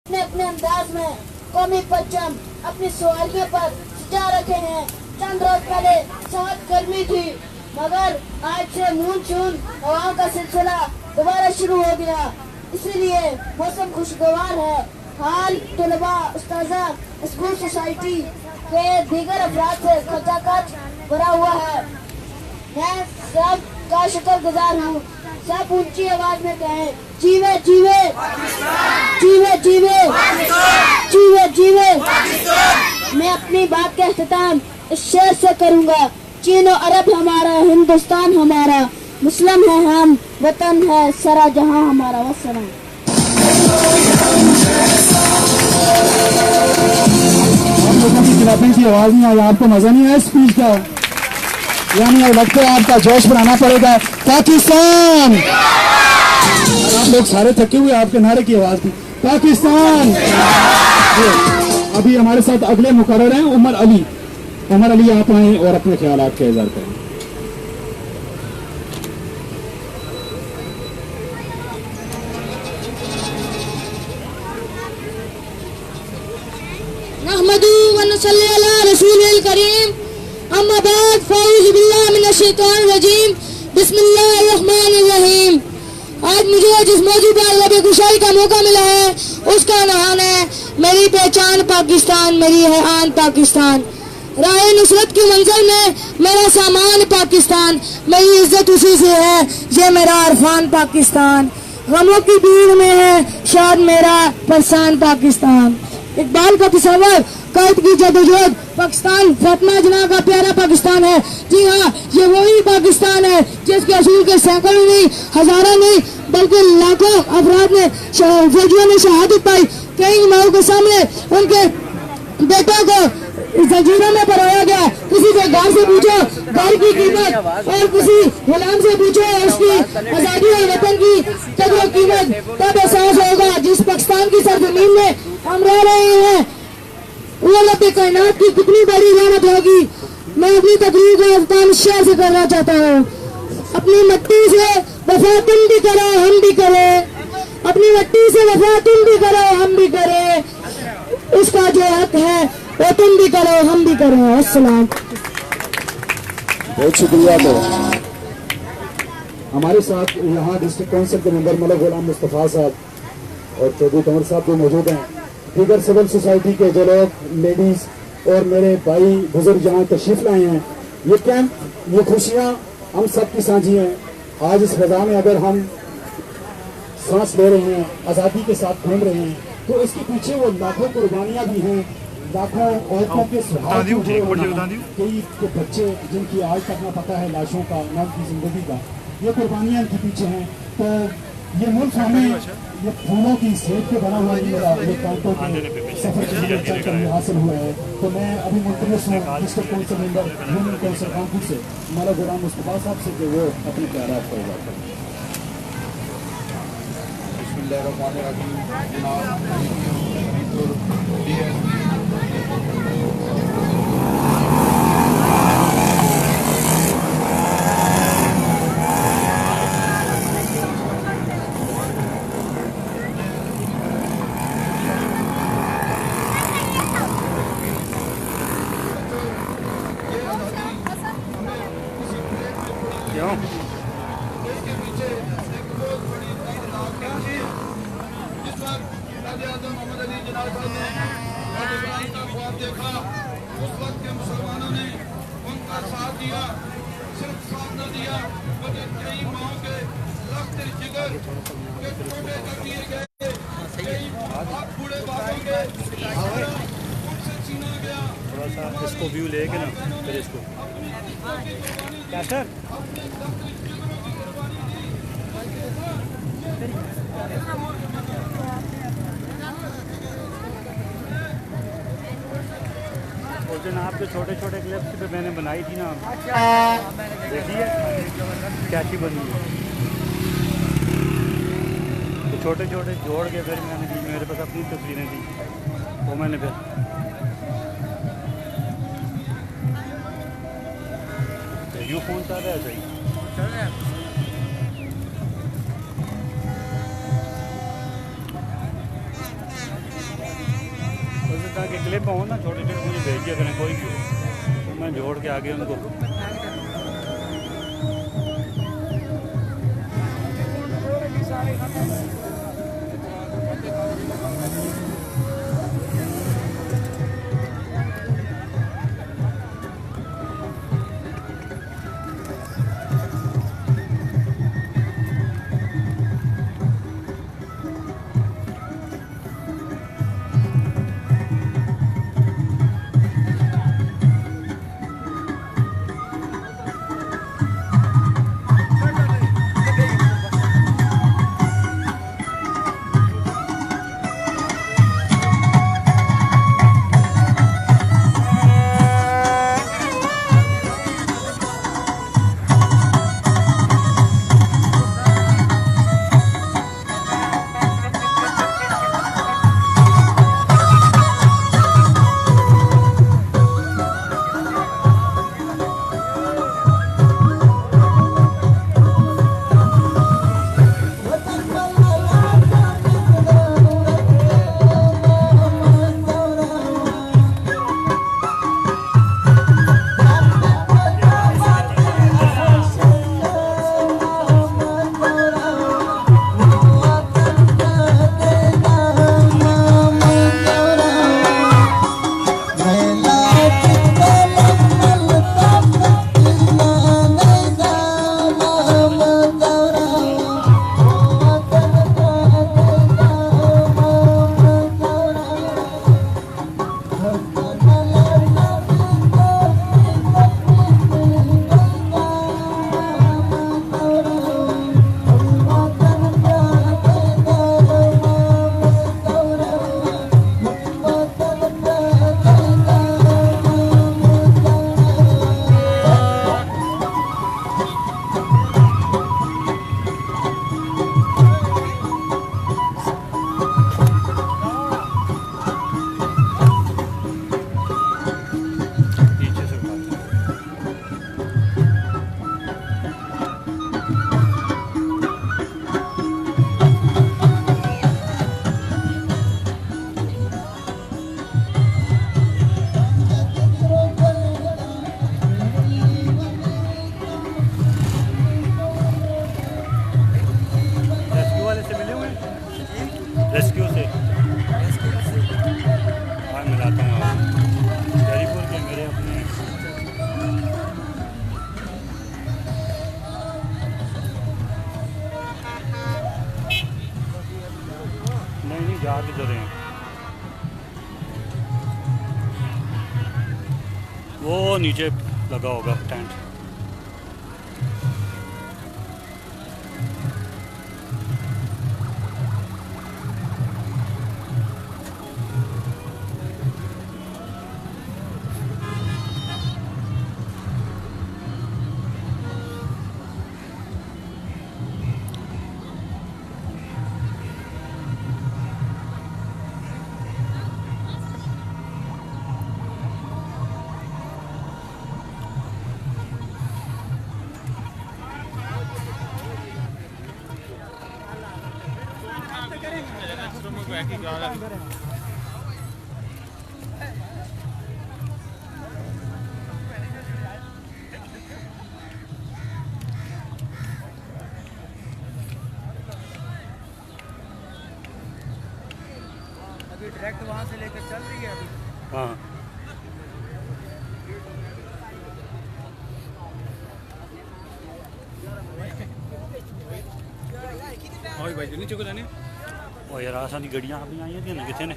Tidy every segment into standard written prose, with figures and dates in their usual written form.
अपने अपने अंदाज में कौमी परचम अपनी सवालियों पर सजा रखे हैं। चंद रोज पहले सख्त गर्मी थी, मगर आज से मानसून हवाओं का सिलसिला दोबारा शुरू हो गया, इसीलिए मौसम खुशगवार है। हाल तलबा, उस्ताज़ा, स्कूल सोसाइटी के दीगर अफराद से खचाखच भरा हुआ है। मैं सब का शुक्रगुजार हूँ। सब ऊंची आवाज में कहें, जीवे जीवे जीवे जीवे जीवे जीवे। मैं अपनी बात का इख्तिताम इस शेर से करूँगा। चीन और अरब हमारा, हिंदुस्तान हमारा, मुस्लिम है हम, वतन है सारा जहां हमारा। वस्सलाम। हम लोगों की क्लैपिंग की आवाज नहीं आई, आपको मजा नहीं आया स्पीच का? यानी अब लगता है आपका जोश बढ़ाना पड़ेगा। पाकिस्तान, आप लोग सारे थके हुए, आपके नारे की आवाज थी पाकिस्तान। अभी हमारे साथ अगले मुकर्रर हैं उमर अली। उमर अली आप आए और अपने ख्यालात का इज़हार करें। नहमदु व नसल्ली अला रसूलिल करीम, अम्मा बाद, फ़ाऊज़ु बिल्लाहि मिनश शैतानिर रजीम, बिस्मिल्लाहिर रहमानिर रहीम। आज मुझे जिस मौजू पर लबे गुशाई का मौका मिला है उसका नाम है मेरी पहचान पाकिस्तान, मेरी है आन पाकिस्तान। राह नुसरत की मंजिल में मेरा सामान पाकिस्तान, मेरी इज्जत उसी से है, ये मेरा अरफान पाकिस्तान। गमों की भीड़ में है शायद मेरा परेशान पाकिस्तान। इकबाल का तस्वर, कैद की जदोजहद पाकिस्तान, फातिमा जना का प्यारा पाकिस्तान है। जी हाँ, ये वही पाकिस्तान है जिसके असूल के सैकड़ों नहीं, हजारों नहीं, बल्कि लाखों अफराद ने, फौजियों ने शहादत पाई। कई माओं के सामने उनके बेटों को जंजीरों में परोया गया। किसी से घर से पूछो घर की कीमत, और किसी गुलाम से पूछो उसकी आजादी और वतन की कदर कीमत, तब एहसास होगा जिस पाकिस्तान की सरजमीन में हम रह रहे हैं वो रब्बे कायनात की कितनी बड़ी रहमत होगी। मैं अपनी तकरीर का अख्ताम शेर से करना चाहता हूँ। अपनी मिट्टी से वफा तुम भी करो हम भी करें, अपनी मिट्टी से वफा तुम भी करो हम भी करें, उसका जो हक है वो तुम भी करो हम भी करें। अस्सलाम। बहुत शुक्रिया। तो हमारे साथ यहाँ डिस्ट्रिक्ट काउंसिल के मेंबर मलिक गुलाम मुस्तफ़ा साहब और चौधरी कमर साहब भी मौजूद हैं। दीगर सिविल सोसाइटी के जो लोग, लेडीज और मेरे भाई बुजुर्ग जहाँ तशरीफ लाए हैं, ये कैंप, ये खुशियाँ हम सब की साझी हैं। आज इस फजा में अगर हम सांस ले रहे हैं, आज़ादी के साथ घूम रहे हैं, तो इसके पीछे वो लाखों कुर्बानियाँ भी हैं, लाखों औरतों के सुहाग, कई के बच्चे जिनकी आज तक ना पता है लाशों का, ना उनकी जिंदगी का, ये कुर्बानियाँ इनके पीछे हैं। तो ये मुल्क हमें ये फूलों की सेब के बना हुआ नहीं मिला, ये कांटों के सफर के लिए चलकर ये हासिल हुआ है। तो मैं अभी मुल्तमस हूँ district council member union council Kanpur से मलिक गुलाम मुस्तफ़ा साहब से कि वो अपने ख्यालात का इज़हार करें। देखा उस वक्त के मुसलमानों ने उनका साथ दिया, सिर्फ साथ न दिया बल्कि कई माओ के रक्त जिगर के टुकड़े कर दिए गए, कई बूढ़े बाबों के उनसे छीना गया। थोड़ा सा इसको व्यू लेके ना फिर इसको क्या सर और जनाब के छोटे छोटे क्लिप्स पे मैंने बनाई थी ना, देखिए कैसी बनी है। तो छोटे छोटे जोड़ के फिर मैंने दी, मेरे पास अपनी तस्वीरें थी वो मैंने फिर यू फोन चल रहा है सही चल रहा है। तरह के क्लिप हो ना छोटे छोटे मुझे भेजिए करें कोई भी हो तो मैं जोड़ के आगे उनको रेस्क्यू से हाँ मिलाता हूँ आपको जयपुर के मेरे अपने नहीं जा के रहे हैं वो नीचे लगा होगा टेंट अभी डायरेक्ट वहाँ से लेकर चल रही है अभी। हाँ भाई जो नीचे को जाने और यार आसानी गड्डियाँ अपनी आई थी ना कितने ने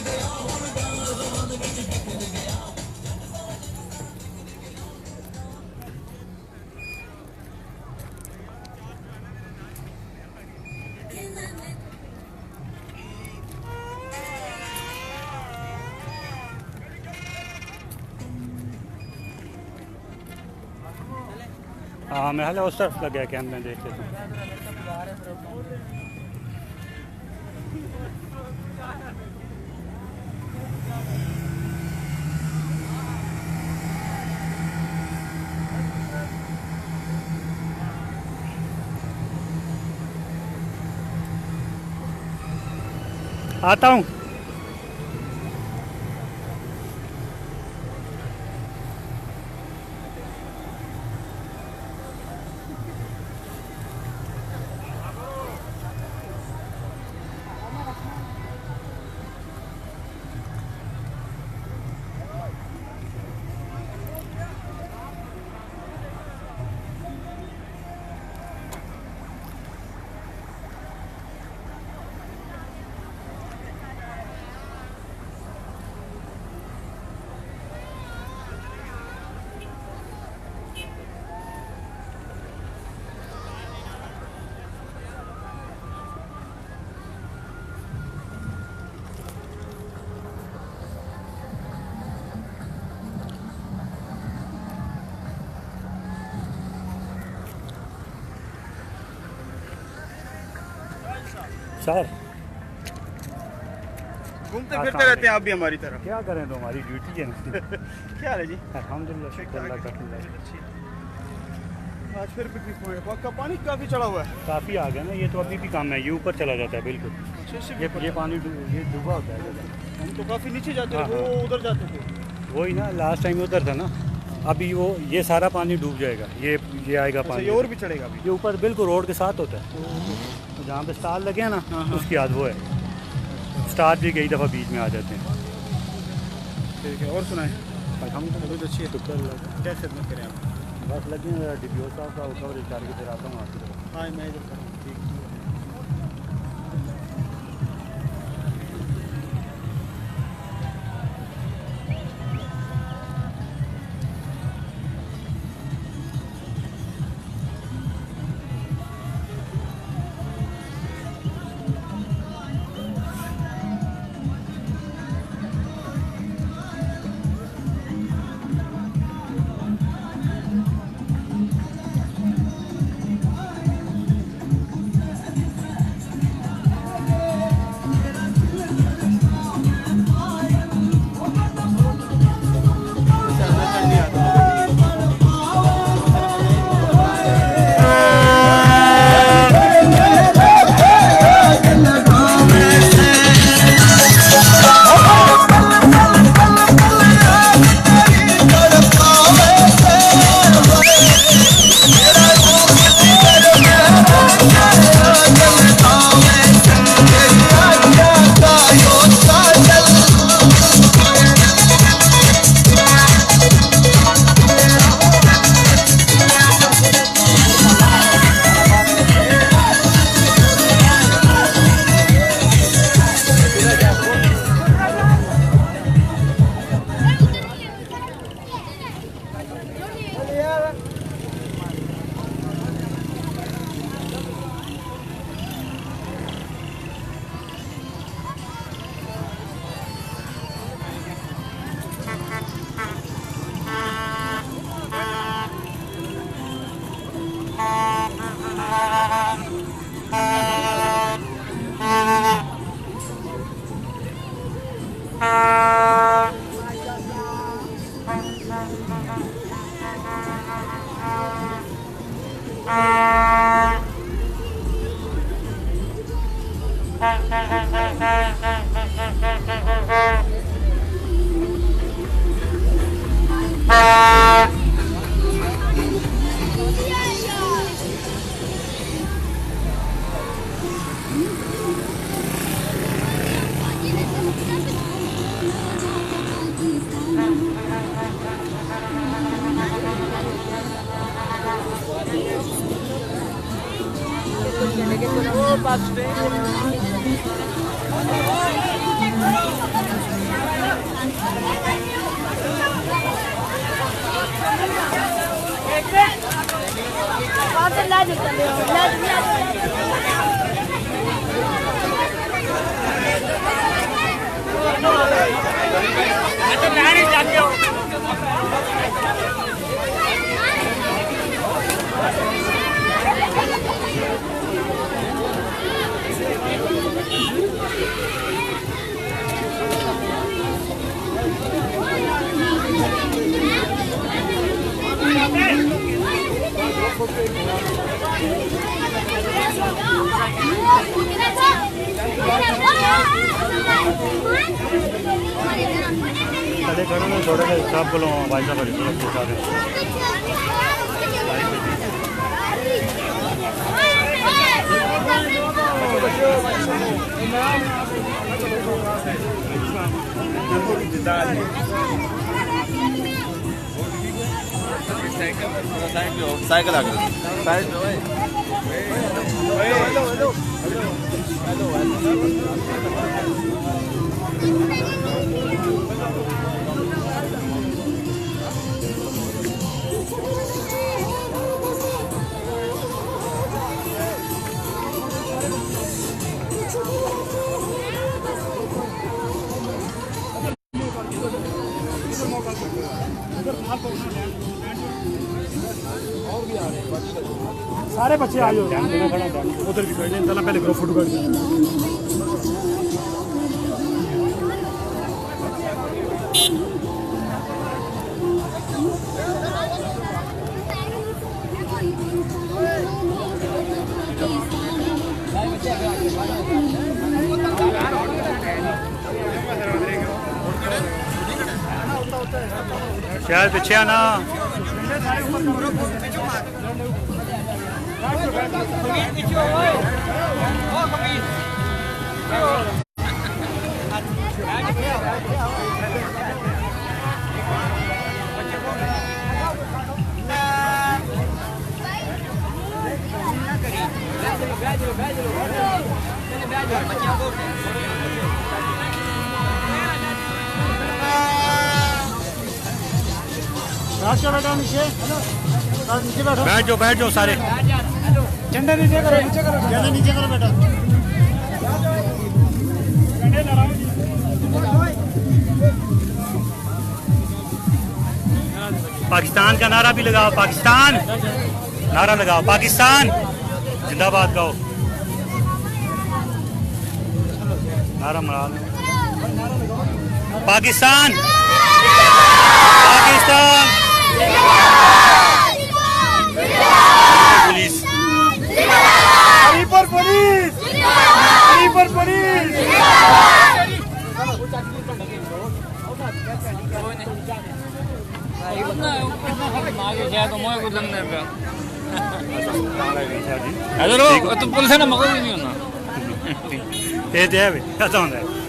गया हाँ मैं उस तरफ लग गया कैंप में, देख लेता हूँ। आता हूँ। सर घूमते फिरते रहते हैं आप भी हमारी तरह। क्या करें, तो हमारी ड्यूटी है ना। क्या है जी? अल्हम्दुलिल्लाह, शुक्र अल्लाह का। आज फिर पिकनिक पॉइंट का पानी काफ़ी चढ़ा हुआ है। काफ़ी आ गया ना, ये तो अभी भी कम है, ये ऊपर चला जाता है बिल्कुल। ये पानी ये डूबा होता है। हम तो काफ़ी नीचे जाते थे, वो उधर जाते थे। वही ना, लास्ट टाइम उधर था ना। अभी वो ये सारा पानी डूब जाएगा, ये आएगा पानी। ये और भी चढ़ेगा अभी। ये ऊपर बिल्कुल रोड के साथ होता है, जहाँ पे स्टार लगे हैं ना, उसकी याद वो है। स्टार भी कई दफ़ा बीच में आ जाते हैं। ठीक है, और सुनाए? हम तो बहुत अच्छी है, शुक्र अल्लाह का। क्या खिदमत करें आप? बस लगे डिप्टी साहब का कवर चार की तरह आता हूँ आपकी तरफ। हाँ मैं इधर कर रहा हूँ। ठीक है। पहले करो ना थोड़ा सा सब बोलो भाई साहब बड़ी थोड़ा सा साइकिल आ गई साइड सारे बच्चे आ जाओ उधर भी खड़े हैं पहले ग्रुप फोटो कर शायद पीछे आना बेटा नीचे बैठ जाओ सारे झंडा नीचे करो झंडा नीचे करो बेटा पाकिस्तान का नारा भी लगाओ पाकिस्तान नारा लगाओ पाकिस्तान जिंदाबाद गाओ नारा मरा Pakistan Pakistan police police police ना मगर नहीं होना ये दे वे ऐसा होता है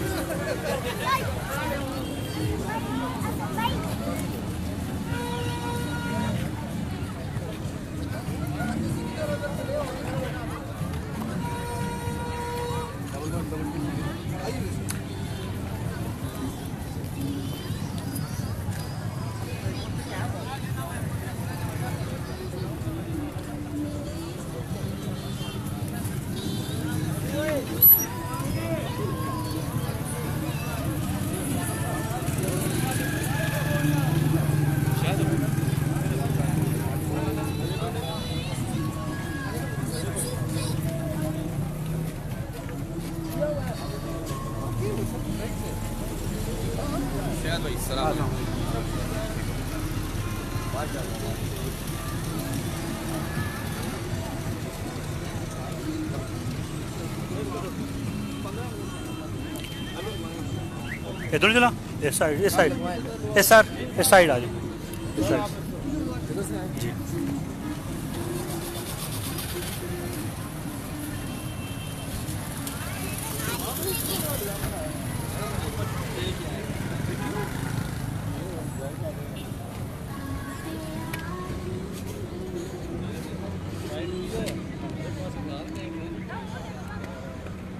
इधर चला इस साइड इस साइड इस साइड आ जाओ इस साइड जी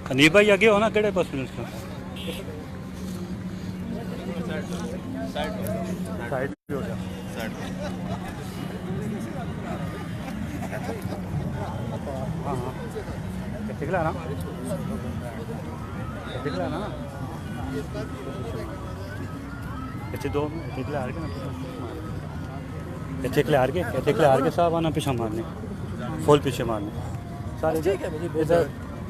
हनीफ भाई आगे हो ना केड़े बस में साइड भी हो जा हाँ हाँ दिखला ना अच्छे दो दिखला आ के साहब आना पीछा मारने फुल पीछे मारने सारे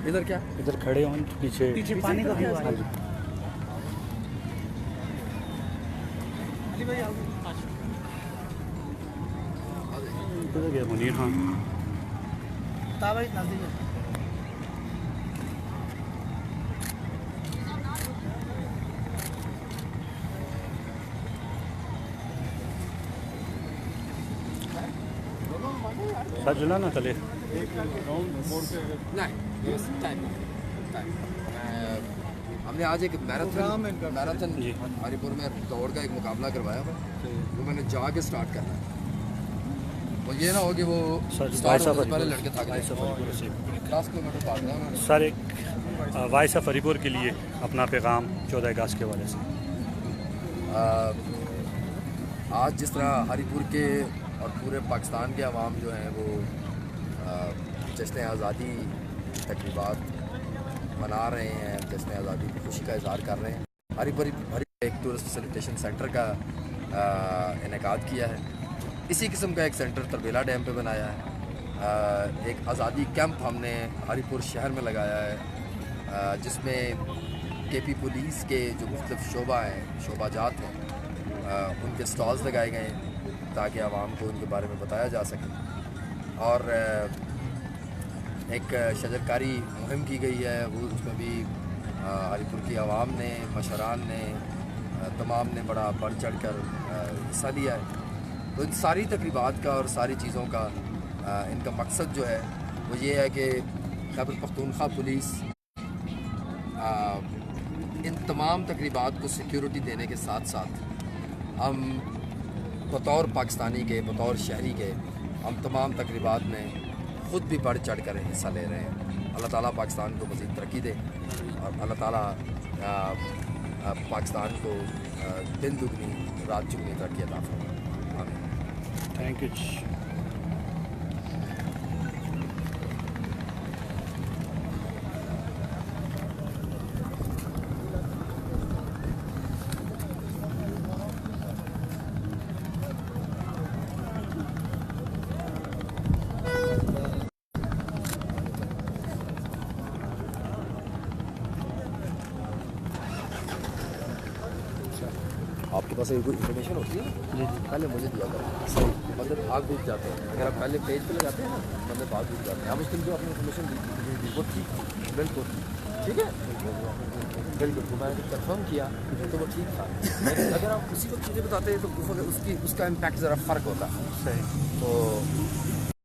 इधर क्या इधर खड़े हों पीछे पानी का भी हाँ जी किधर गया मुनीर खान? ताबाई नजदीक है। सर जुला ना चले। नहीं टाइम हमने आज एक मैराथन हरिपुर में दौड़ का एक मुकाबला करवाया हुआ, वो मैंने जाके स्टार्ट करना है। वो ये ना हो कि वो स्टार्ट होने से पहले लड़के थक गए। 10 किलोमीटर भागना है उन्होंने। सर एक वाइस ऑफ हरिपुर के लिए अपना पैगाम 14 अगस्त के वाले से। आज जिस तरह हरिपुर के और पूरे पाकिस्तान के अवाम जो हैं वो जश्न आज़ादी तकरीबात मना रहे हैं, जश्न आज़ादी की खुशी का इजहार कर रहे हैं। हरिपुर एक टूरिस्ट फैसिलिटेशन सेंटर का इनेकाद किया है। इसी किस्म का एक सेंटर तरबेला डैम पे बनाया है। एक आज़ादी कैंप हमने हरिपुर शहर में लगाया है, जिसमें केपी पुलिस के जो मुख्तलिफ शोबा हैं, शोबाजात हैं, उनके स्टॉल्स लगाए गए हैं ताकि आवाम को उनके बारे में बताया जा सके। और एक शजरकारी मुहिम की गई है, वो उसमें भी हरिपुर की आवाम ने, मशरान ने, तमाम ने बड़ा बढ़ चढ़ कर हिस्सा लिया है। तो इन सारी तकरीबात का और सारी चीज़ों का इनका मकसद जो है वो ये है कि खैबर पख्तूनख्वा पुलिस इन तमाम तकरीबात को सिक्योरिटी देने के साथ साथ हम बतौर पाकिस्तानी के, बतौर शहरी के, हम तमाम तकरीबात में ख़ुद भी बढ़ चढ़ कर हिस्सा ले रहे हैं। अल्लाह ताला पाकिस्तान को मज़ीद तरक्की दे और अल्लाह ताला पाकिस्तान को दिन दुगनी रात चुगनी तरक्की अता फरमाए। आमीन। Thank you. आपके पास कोई इन्फॉर्मेशन होती है जी, पहले मुझे दिया करो। सही बंदे भाग भूग जाते हैं, अगर आप पहले पेज पे लगाते हैं ना बंदे भाग भूग जाते हैं। आप उस दिन जो आपने इन्फॉर्मेशन दी वो ठीक थी, बिल्कुल ठीक है, बिल्कुल। तो मैंने कंफर्म किया तो वो ठीक था। अगर आप उसी वक्त चीज़ें बताते तो उसकी उसका इम्पैक्ट ज़रा फ़र्क होता। सही। तो